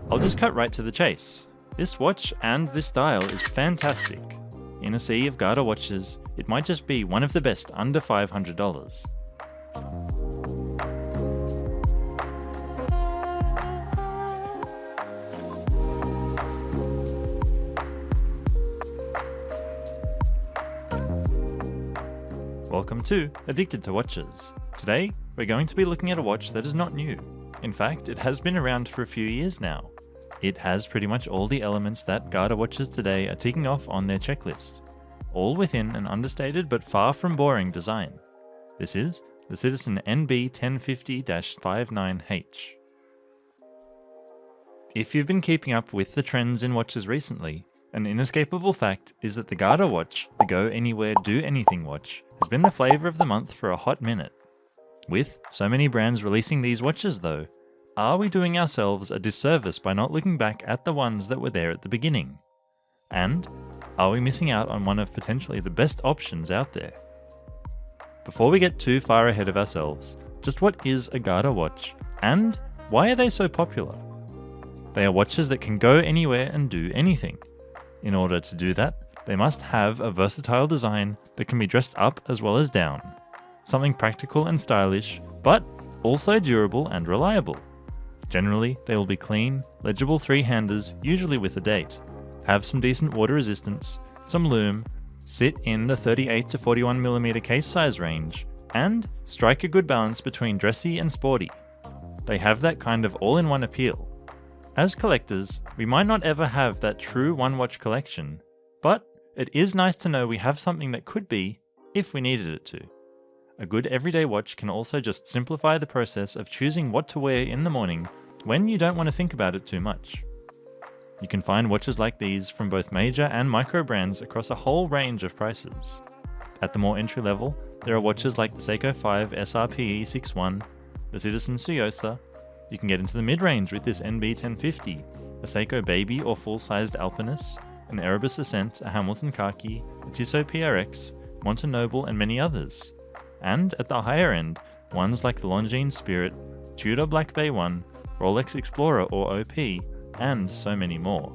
I'll just cut right to the chase. This watch and this dial is fantastic. In a sea of GADA watches, it might just be one of the best under $500. Welcome to Addicted to Watches. Today, we're going to be looking at a watch that is not new. In fact, it has been around for a few years now. It has pretty much all the elements that GADA watches today are ticking off on their checklist, all within an understated but far from boring design. This is the Citizen NB1050-59H. If you've been keeping up with the trends in watches recently, an inescapable fact is that the GADA watch, the Go Anywhere Do Anything watch, has been the flavour of the month for a hot minute. With so many brands releasing these watches though, are we doing ourselves a disservice by not looking back at the ones that were there at the beginning? And are we missing out on one of potentially the best options out there? Before we get too far ahead of ourselves, just what is a GADA watch, and why are they so popular? They are watches that can go anywhere and do anything. In order to do that, they must have a versatile design that can be dressed up as well as down. Something practical and stylish, but also durable and reliable. Generally, they will be clean, legible three-handers, usually with a date, have some decent water resistance, some lume, sit in the 38 to 41mm case size range, and strike a good balance between dressy and sporty. They have that kind of all-in-one appeal. As collectors, we might not ever have that true one-watch collection, but it is nice to know we have something that could be, if we needed it to. A good everyday watch can also just simplify the process of choosing what to wear in the morning when you don't want to think about it too much. You can find watches like these from both major and micro brands across a whole range of prices. At the more entry level, there are watches like the Seiko 5 SRPE 61, the Citizen Suyosa. You can get into the mid-range with this NB1050, a Seiko Baby or full-sized Alpinus, an Erebus Ascent, a Hamilton Khaki, a Tissot PRX, Montenoble and many others. And at the higher end, ones like the Longines Spirit, Tudor Black Bay 1, Rolex Explorer or OP, and so many more.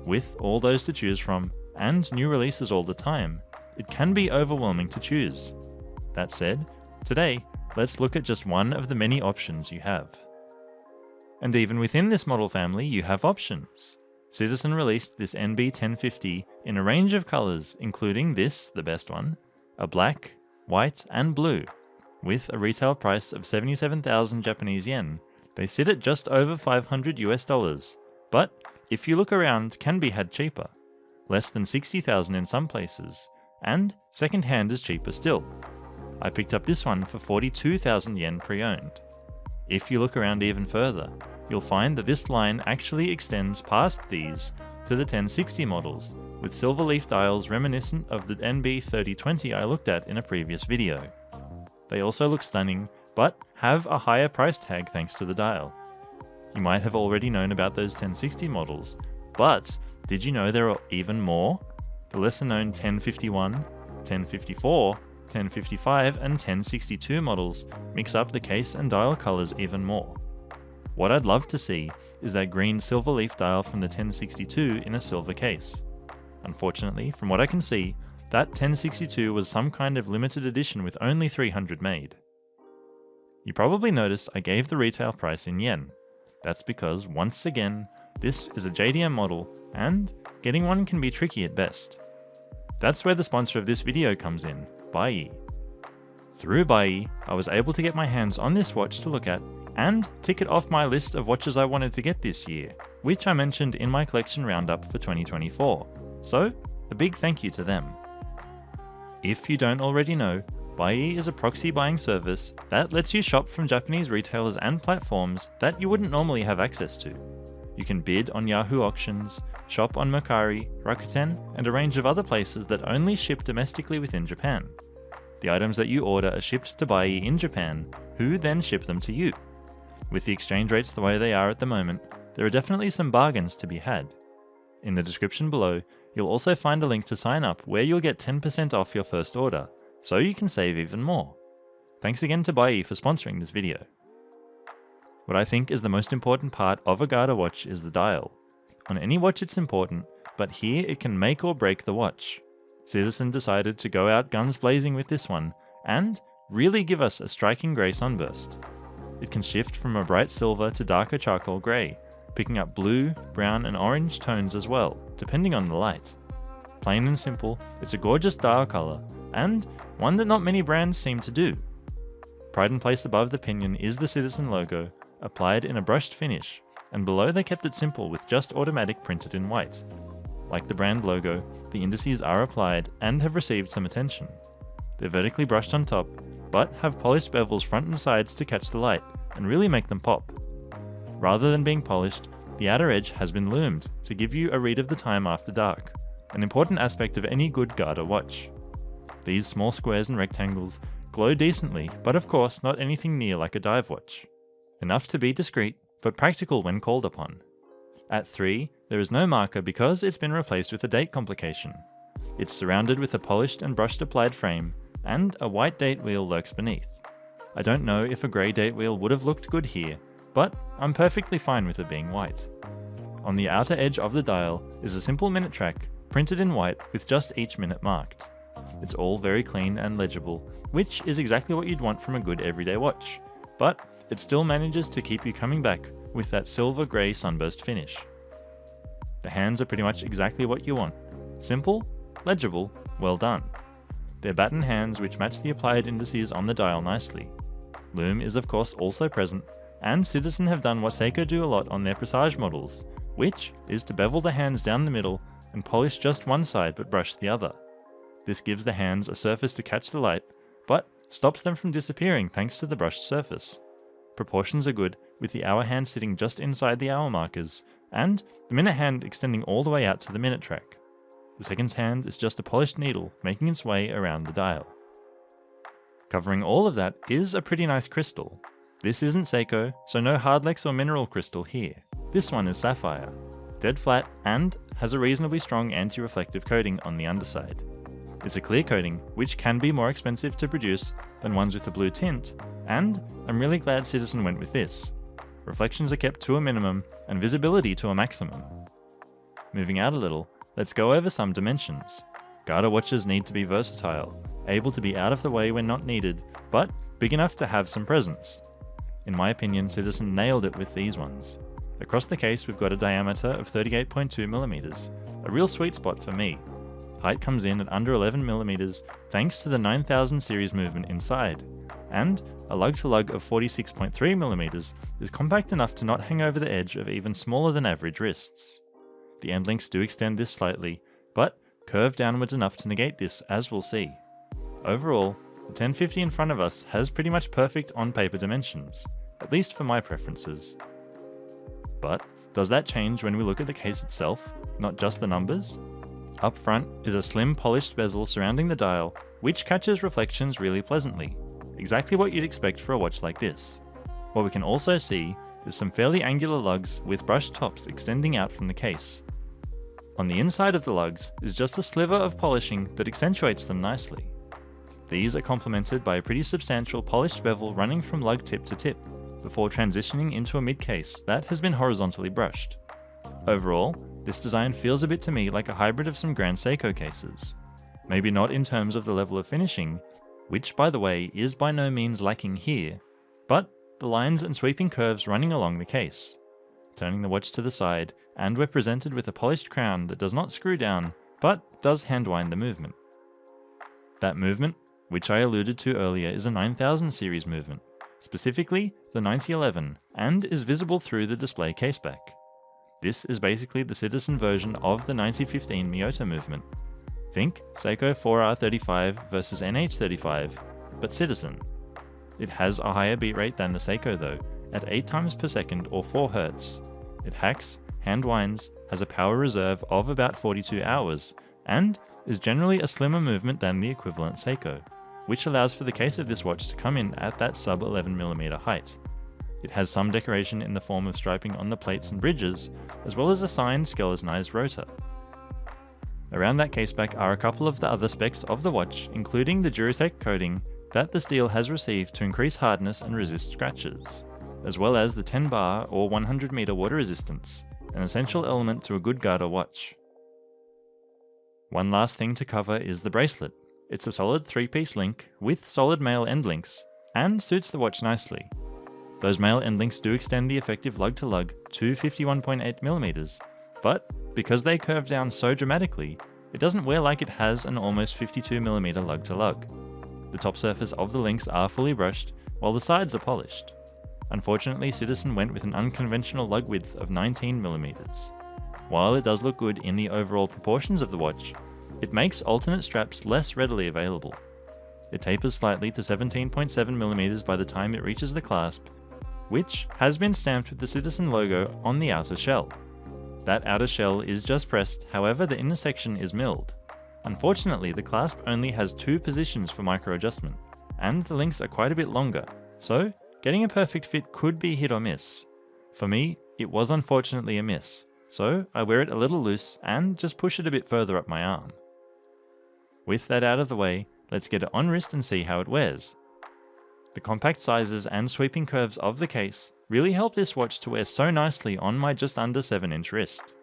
With all those to choose from, and new releases all the time, it can be overwhelming to choose. That said, today, let's look at just one of the many options you have. And even within this model family, you have options. Citizen released this NB1050 in a range of colours, including this, the best one, a black, white and blue. With a retail price of 77,000 Japanese yen, they sit at just over $500 but if you look around, can be had cheaper. Less than 60,000 in some places, and second-hand is cheaper still. I picked up this one for 42,000 yen pre-owned. If you look around even further, you'll find that this line actually extends past these to the 1060 models, with silver leaf dials reminiscent of the NB3020 I looked at in a previous video. They also look stunning, but have a higher price tag thanks to the dial. You might have already known about those 1060 models, but did you know there are even more? The lesser known 1051, 1054, 1055 and 1062 models mix up the case and dial colours even more. What I'd love to see is that green silver leaf dial from the 1062 in a silver case. Unfortunately, from what I can see, that 1062 was some kind of limited edition with only 300 made. You probably noticed I gave the retail price in yen. That's because, once again, this is a JDM model, and getting one can be tricky at best. That's where the sponsor of this video comes in, Baiyi. Through Baiyi, I was able to get my hands on this watch to look at, and tick it off my list of watches I wanted to get this year, which I mentioned in my collection roundup for 2024. So, a big thank you to them. If you don't already know, Baiyi is a proxy buying service that lets you shop from Japanese retailers and platforms that you wouldn't normally have access to. You can bid on Yahoo auctions, shop on Mercari, Rakuten, and a range of other places that only ship domestically within Japan. The items that you order are shipped to Baiyi in Japan, who then ship them to you. With the exchange rates the way they are at the moment, there are definitely some bargains to be had. In the description below, you'll also find a link to sign up where you'll get 10% off your first order, so you can save even more. Thanks again to Baiyi for sponsoring this video. What I think is the most important part of a GADA watch is the dial. On any watch it's important, but here it can make or break the watch. Citizen decided to go out guns blazing with this one, and really give us a striking grey sunburst. It can shift from a bright silver to darker charcoal grey, picking up blue, brown and orange tones as well, depending on the light. Plain and simple, it's a gorgeous dial colour, and one that not many brands seem to do. Pride and place above the pinion is the Citizen logo, applied in a brushed finish, and below they kept it simple with just automatic printed in white. Like the brand logo, the indices are applied and have received some attention. They're vertically brushed on top, but have polished bevels front and sides to catch the light and really make them pop. Rather than being polished, the outer edge has been loomed to give you a read of the time after dark, an important aspect of any good GADA watch. These small squares and rectangles glow decently, but of course not anything near like a dive watch. Enough to be discreet, but practical when called upon. At 3, there is no marker because it's been replaced with a date complication. It's surrounded with a polished and brushed applied frame, and a white date wheel lurks beneath. I don't know if a grey date wheel would have looked good here, but I'm perfectly fine with it being white. On the outer edge of the dial is a simple minute track, printed in white with just each minute marked. It's all very clean and legible, which is exactly what you'd want from a good everyday watch, but it still manages to keep you coming back with that silver grey sunburst finish. The hands are pretty much exactly what you want. Simple, legible, well done. They're batten hands which match the applied indices on the dial nicely. Loom is of course also present, and Citizen have done what Seiko do a lot on their Presage models, which is to bevel the hands down the middle and polish just one side but brush the other. This gives the hands a surface to catch the light, but stops them from disappearing thanks to the brushed surface. Proportions are good, with the hour hand sitting just inside the hour markers, and the minute hand extending all the way out to the minute track. The seconds hand is just a polished needle making its way around the dial. Covering all of that is a pretty nice crystal. This isn't Seiko, so no hardlex or mineral crystal here. This one is sapphire, dead flat and has a reasonably strong anti-reflective coating on the underside. It's a clear coating, which can be more expensive to produce than ones with a blue tint, and I'm really glad Citizen went with this. Reflections are kept to a minimum and visibility to a maximum. Moving out a little, let's go over some dimensions. GADA watches need to be versatile, able to be out of the way when not needed, but big enough to have some presence. In my opinion, Citizen nailed it with these ones. Across the case we've got a diameter of 38.2mm, a real sweet spot for me. Height comes in at under 11mm thanks to the 9000 series movement inside, and a lug-to-lug of 46.3mm is compact enough to not hang over the edge of even smaller than average wrists. The end links do extend this slightly, but curve downwards enough to negate this, as we'll see. Overall, the 1050 in front of us has pretty much perfect on-paper dimensions, at least for my preferences. But does that change when we look at the case itself, not just the numbers? Up front is a slim polished bezel surrounding the dial, which catches reflections really pleasantly, exactly what you'd expect for a watch like this. What we can also see is some fairly angular lugs with brushed tops extending out from the case. On the inside of the lugs is just a sliver of polishing that accentuates them nicely. These are complemented by a pretty substantial polished bevel running from lug tip to tip, before transitioning into a mid-case that has been horizontally brushed. Overall, this design feels a bit to me like a hybrid of some Grand Seiko cases. Maybe not in terms of the level of finishing, which by the way is by no means lacking here, but the lines and sweeping curves running along the case. Turning the watch to the side, and we're presented with a polished crown that does not screw down, but does handwind the movement. That movement, which I alluded to earlier, is a 9000 series movement, specifically the 9011, and is visible through the display caseback. This is basically the Citizen version of the 9015 Miyota movement. Think Seiko 4R35 versus NH35, but Citizen. It has a higher beat rate than the Seiko though, at 8 times per second or 4 Hz. It hacks, hand winds, has a power reserve of about 42 hours, and is generally a slimmer movement than the equivalent Seiko, which allows for the case of this watch to come in at that sub 11mm height. It has some decoration in the form of striping on the plates and bridges, as well as a signed skeletonized rotor. Around that caseback are a couple of the other specs of the watch, including the Duratec coating that the steel has received to increase hardness and resist scratches. as well as the 10 bar or 100 meter water resistance, an essential element to a good GADA watch. One last thing to cover is the bracelet. It's a solid 3-piece link with solid male end links and suits the watch nicely. Those male end links do extend the effective lug-to-lug to 51.8mm, but because they curve down so dramatically, it doesn't wear like it has an almost 52mm lug-to-lug. The top surface of the links are fully brushed, while the sides are polished. Unfortunately, Citizen went with an unconventional lug width of 19mm. While it does look good in the overall proportions of the watch, it makes alternate straps less readily available. It tapers slightly to 17.7mm by the time it reaches the clasp, which has been stamped with the Citizen logo on the outer shell. That outer shell is just pressed, however the inner section is milled. Unfortunately, the clasp only has 2 positions for micro adjustment, and the links are quite a bit longer, so getting a perfect fit could be hit or miss. For me, it was unfortunately a miss, so I wear it a little loose and just push it a bit further up my arm. With that out of the way, let's get it on wrist and see how it wears. The compact sizes and sweeping curves of the case really help this watch to wear so nicely on my just under 7-inch wrist.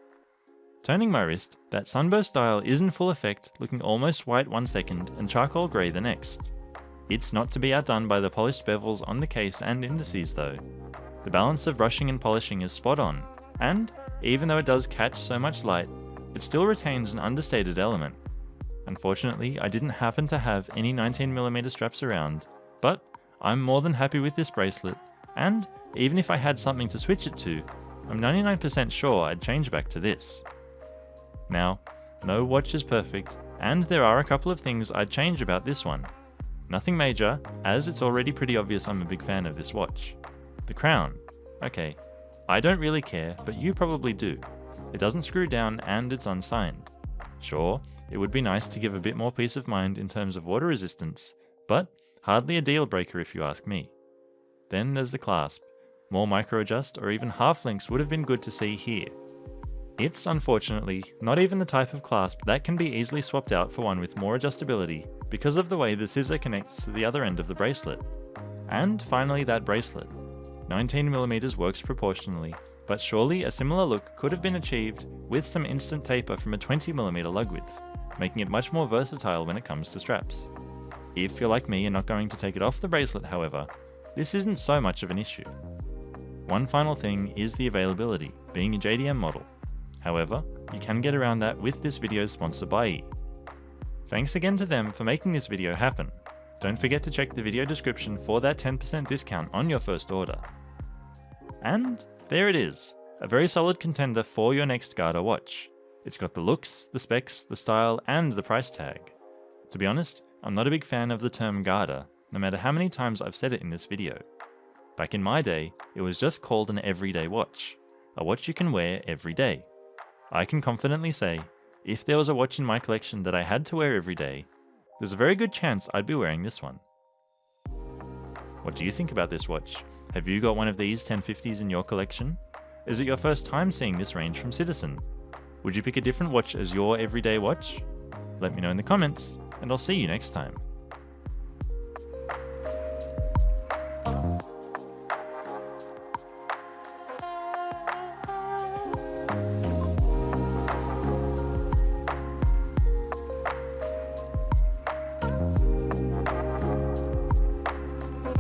Turning my wrist, that sunburst dial is in full effect, looking almost white one second and charcoal grey the next. It's not to be outdone by the polished bevels on the case and indices though. The balance of brushing and polishing is spot on, and even though it does catch so much light, it still retains an understated element. Unfortunately, I didn't happen to have any 19mm straps around, but I'm more than happy with this bracelet, and even if I had something to switch it to, I'm 99% sure I'd change back to this. Now, no watch is perfect, and there are a couple of things I'd change about this one. Nothing major, as it's already pretty obvious I'm a big fan of this watch. The crown. Okay, I don't really care, but you probably do. It doesn't screw down and it's unsigned. Sure, it would be nice to give a bit more peace of mind in terms of water resistance, but hardly a deal breaker if you ask me. Then there's the clasp. More micro adjust or even half links would have been good to see here. It's unfortunately not even the type of clasp that can be easily swapped out for one with more adjustability because of the way the scissor connects to the other end of the bracelet. And finally that bracelet. 19mm works proportionally, but surely a similar look could have been achieved with some instant taper from a 20mm lug width, making it much more versatile when it comes to straps. If you're like me and not going to take it off the bracelet however, this isn't so much of an issue. One final thing is the availability, being a JDM model. However, you can get around that with this video's sponsor by E. Thanks again to them for making this video happen. Don't forget to check the video description for that 10% discount on your first order. And there it is, a very solid contender for your next GADA watch. It's got the looks, the specs, the style, and the price tag. To be honest, I'm not a big fan of the term GADA, no matter how many times I've said it in this video. Back in my day, it was just called an everyday watch, a watch you can wear every day. I can confidently say, if there was a watch in my collection that I had to wear every day, there's a very good chance I'd be wearing this one. What do you think about this watch? Have you got one of these 1050s in your collection? Is it your first time seeing this range from Citizen? Would you pick a different watch as your everyday watch? Let me know in the comments, and I'll see you next time.